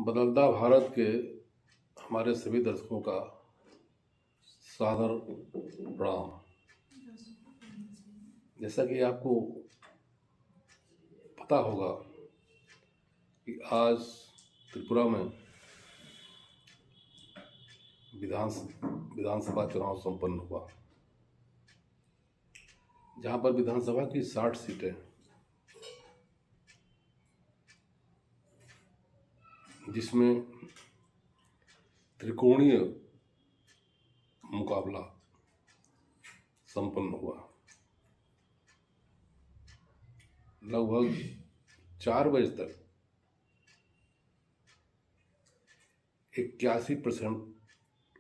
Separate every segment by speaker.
Speaker 1: बदलता भारत के हमारे सभी दर्शकों का सादर प्रणाम। जैसा कि आपको पता होगा कि आज त्रिपुरा में विधानसभा चुनाव संपन्न हुआ, जहां पर विधानसभा की 60 सीटें, जिसमें त्रिकोणीय मुकाबला संपन्न हुआ। लगभग 4 बजे तक 81%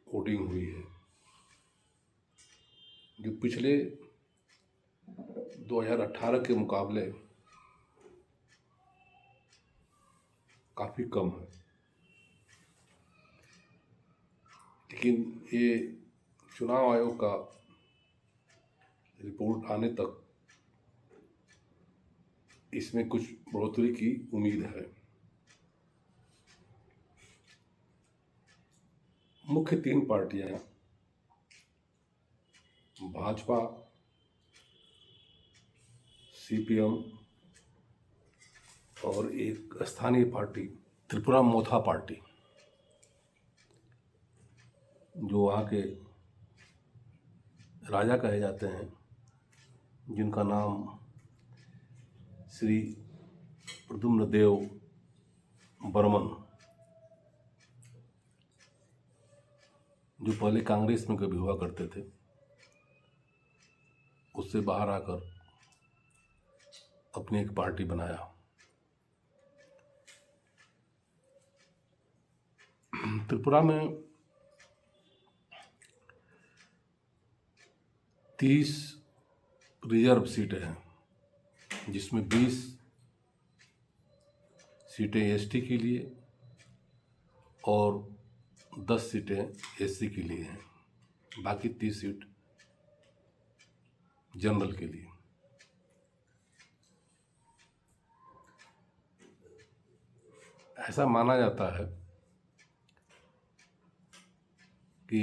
Speaker 1: वोटिंग हुई है, जो पिछले 2018 के मुकाबले काफ़ी कम है। लेकिन ये चुनाव आयोग का रिपोर्ट आने तक इसमें कुछ बढ़ोतरी की उम्मीद है। मुख्य 3 पार्टियां भाजपा, सीपीएम और एक स्थानीय पार्टी त्रिपुरा मोथा पार्टी, जो वहाँ के राजा कहे जाते हैं, जिनका नाम श्री प्रद्युम्न देव बर्मन, जो पहले कांग्रेस में कभी हुआ करते थे, उससे बाहर आकर अपनी एक पार्टी बनाया। त्रिपुरा में 30 रिजर्व सीटें हैं, जिसमें 20 सीटें एसटी के लिए और 10 सीटें एससी के लिए हैं। बाकी 30 सीट जनरल के लिए। ऐसा माना जाता है कि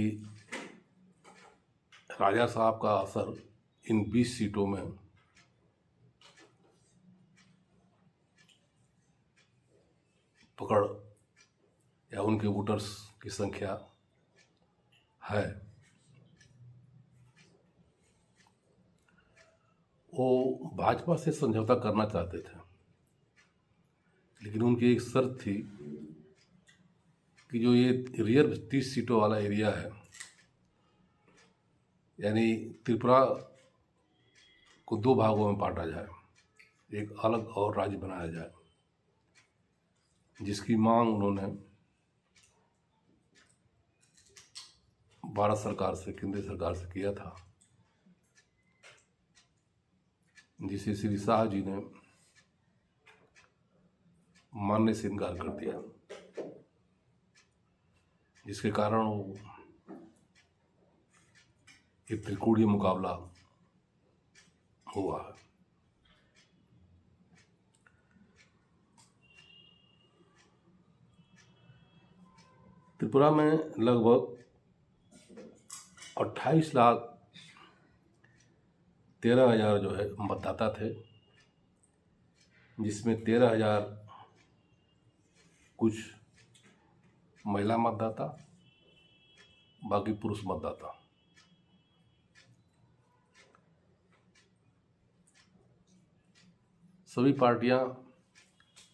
Speaker 1: राजा साहब का असर इन 20 सीटों में पकड़ या उनके वोटर्स की संख्या है। वो भाजपा से समझौता करना चाहते थे, लेकिन उनकी एक शर्त थी कि जो ये रिजर्व 30 सीटों वाला एरिया है, यानी त्रिपुरा को 2 भागों में बांटा जाए, एक अलग और राज्य बनाया जाए, जिसकी मांग उन्होंने भारत सरकार से, केंद्र सरकार से किया था, जिसे श्री शाह जी ने मानने से इनकार कर दिया, जिसके कारण वो एक त्रिकोणीय मुकाबला हुआ है। त्रिपुरा में लगभग 28,13,000 जो है मतदाता थे, जिसमें 13,000 कुछ महिला मतदाता, बाकी पुरुष मतदाता। सभी पार्टियां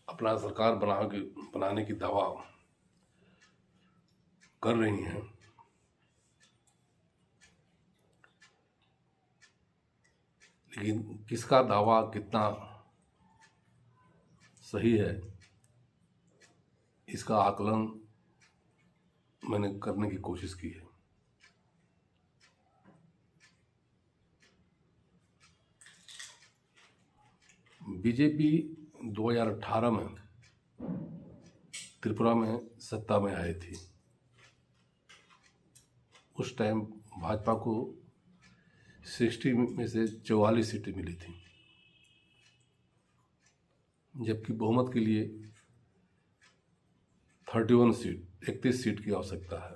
Speaker 1: अपना सरकार बनाने की दावा कर रही हैं, लेकिन किसका दावा कितना सही है, इसका आकलन मैंने करने की कोशिश की है। बीजेपी 2018 में त्रिपुरा में सत्ता में आई थी। उस टाइम भाजपा को 60 में से 44 सीटें मिली थी, जबकि बहुमत के लिए 31 सीट 31 सीट की आवश्यकता है।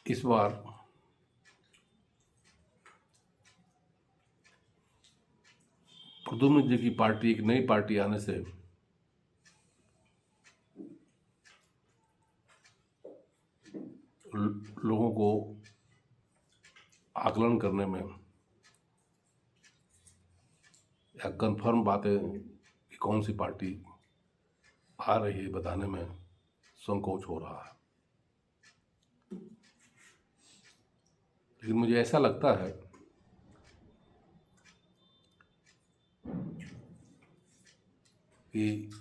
Speaker 1: इस बार प्रद्युम्न जी की पार्टी, एक नई पार्टी आने से लोगों को आकलन करने में या कंफर्म बातें कि कौन सी पार्टी आ रही है बताने में संकोच हो रहा है। लेकिन मुझे ऐसा लगता है कि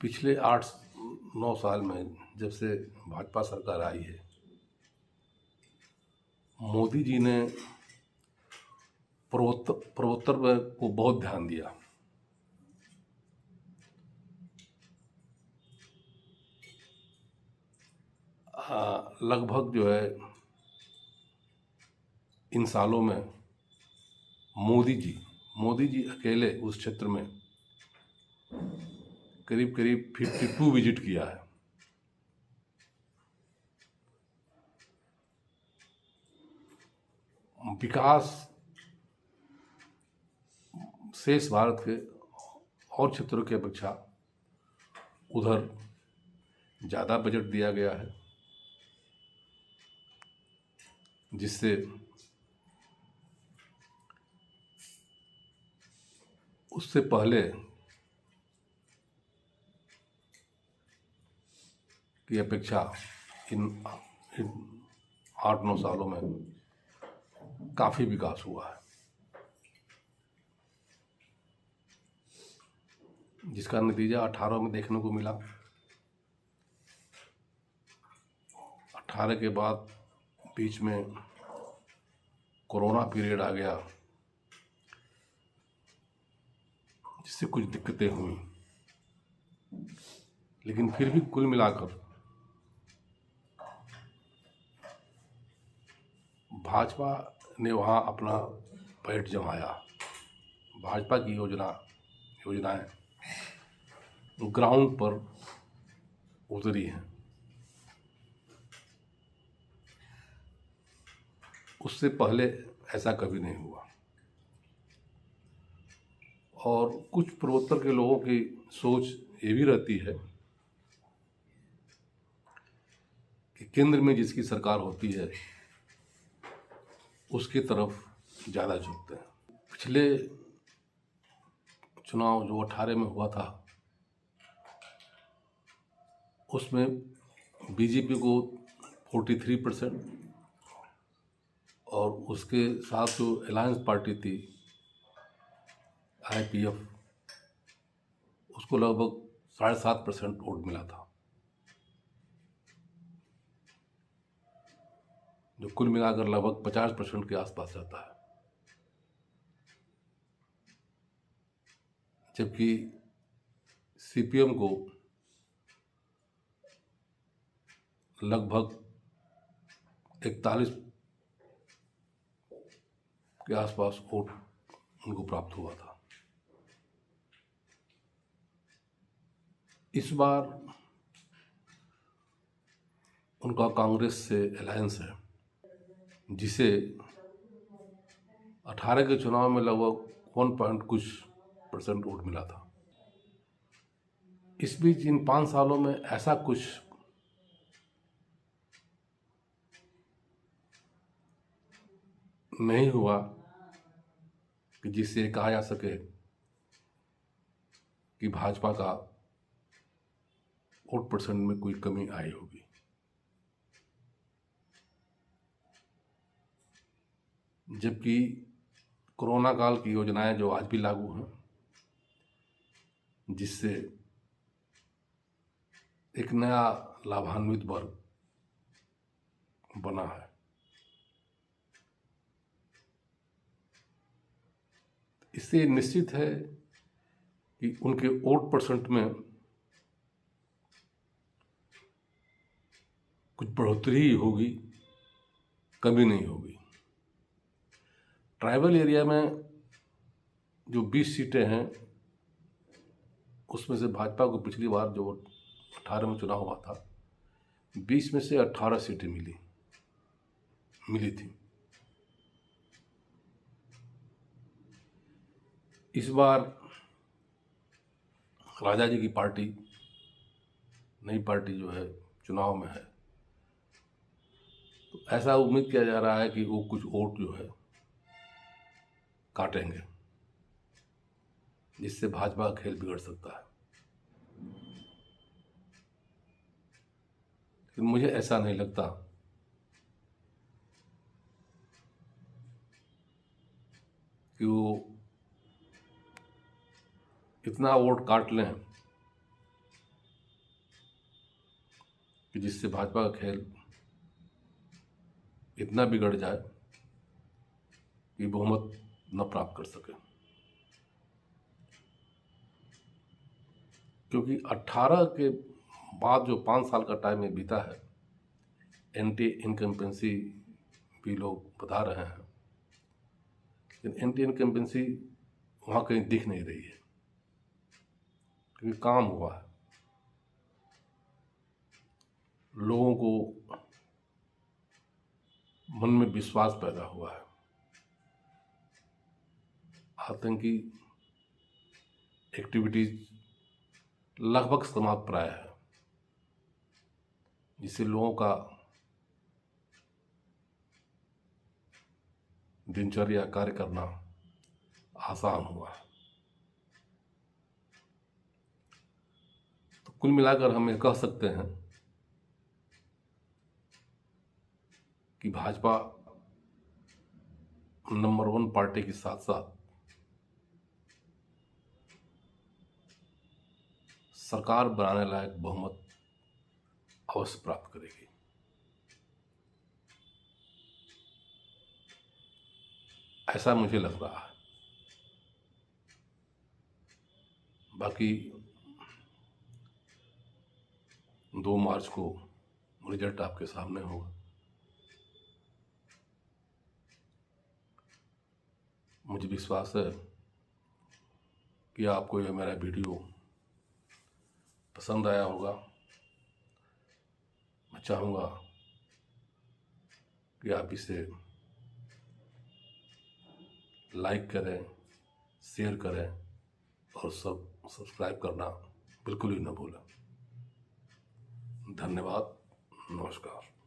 Speaker 1: पिछले 8-9 साल में जब से भाजपा सरकार आई है, मोदी जी ने पूर्वोत्तर को बहुत ध्यान दिया। लगभग जो है इन सालों में मोदी जी अकेले उस क्षेत्र में करीब 52 विजिट किया है। विकास शेष भारत के और क्षेत्रों की अपेक्षा उधर ज़्यादा बजट दिया गया है, जिससे उससे पहले की अपेक्षा इन 8-9 सालों में काफ़ी विकास हुआ है, जिसका नतीजा 18 में देखने को मिला। 18 के बाद बीच में कोरोना पीरियड आ गया, जिससे कुछ दिक्कतें हुई, लेकिन फिर भी कुल मिलाकर भाजपा ने वहाँ अपना पैठ जमाया। भाजपा की योजनाएं ग्राउंड पर उतरी हैं। उससे पहले ऐसा कभी नहीं हुआ। और कुछ पूर्वोत्तर के लोगों की सोच ये भी रहती है कि केंद्र में जिसकी सरकार होती है उसकी तरफ ज़्यादा झुकते हैं। पिछले चुनाव जो 18 में हुआ था, उसमें बीजेपी को 43% और उसके साथ जो अलायंस पार्टी थी IPF, उसको लगभग 7.5% वोट मिला था, जो कुल मिलाकर लगभग 50% के आसपास रहता है। जबकि CPM को लगभग 41 के आसपास वोट उनको प्राप्त हुआ था। इस बार उनका कांग्रेस से अलायंस है, जिसे 18 के चुनाव में लगभग 1 पॉइंट कुछ % वोट मिला था। इस बीच इन 5 सालों में ऐसा कुछ नहीं हुआ कि जिससे कहा जा सके कि भाजपा का वोट % में कोई कमी आई होगी। जबकि कोरोना काल की योजनाएं जो आज भी लागू हैं, जिससे एक नया लाभान्वित वर्ग बना है। इससे निश्चित है कि उनके वोट % में कुछ बढ़ोतरी ही होगी, कमी नहीं होगी। ट्राइबल एरिया में जो 20 सीटें हैं उसमें से भाजपा को पिछली बार जो 18 में चुनाव हुआ था 20 में से 18 सीटें मिली थी। इस बार राजा जी की पार्टी, नई पार्टी जो है चुनाव में है, तो ऐसा उम्मीद किया जा रहा है कि वो कुछ वोट जो है काटेंगे, जिससे भाजपा का खेल बिगड़ सकता है। लेकिन मुझे ऐसा नहीं लगता कि वो इतना वोट काट लें कि जिससे भाजपा का खेल इतना बिगड़ जाए कि बहुमत न प्राप्त कर सके। क्योंकि 18 के बाद जो 5 साल का टाइम में बीता है, एंटी इनकम्बेंसी भी लोग बता रहे हैं, लेकिन एंटी इनकम्बेंसी वहाँ कहीं दिख नहीं रही है, क्योंकि काम हुआ है। लोगों को मन में विश्वास पैदा हुआ है। आतंकी एक्टिविटीज लगभग समाप्त प्राय है, जिससे लोगों का दिनचर्या कार्य करना आसान हुआ है। तो कुल मिलाकर हम ये कह सकते हैं कि भाजपा नंबर 1 पार्टी के साथ साथ सरकार बनाने लायक बहुमत अवश्य प्राप्त करेगी। ऐसा मुझे लग रहा है। बाकी 2 मार्च को रिजल्ट आपके सामने होगा। मुझे विश्वास है कि आपको यह मेरा वीडियो पसंद आया होगा। मैं चाहूँगा कि आप इसे लाइक करें, शेयर करें और सब्सक्राइब करना बिल्कुल ही न भूलें। धन्यवाद। नमस्कार।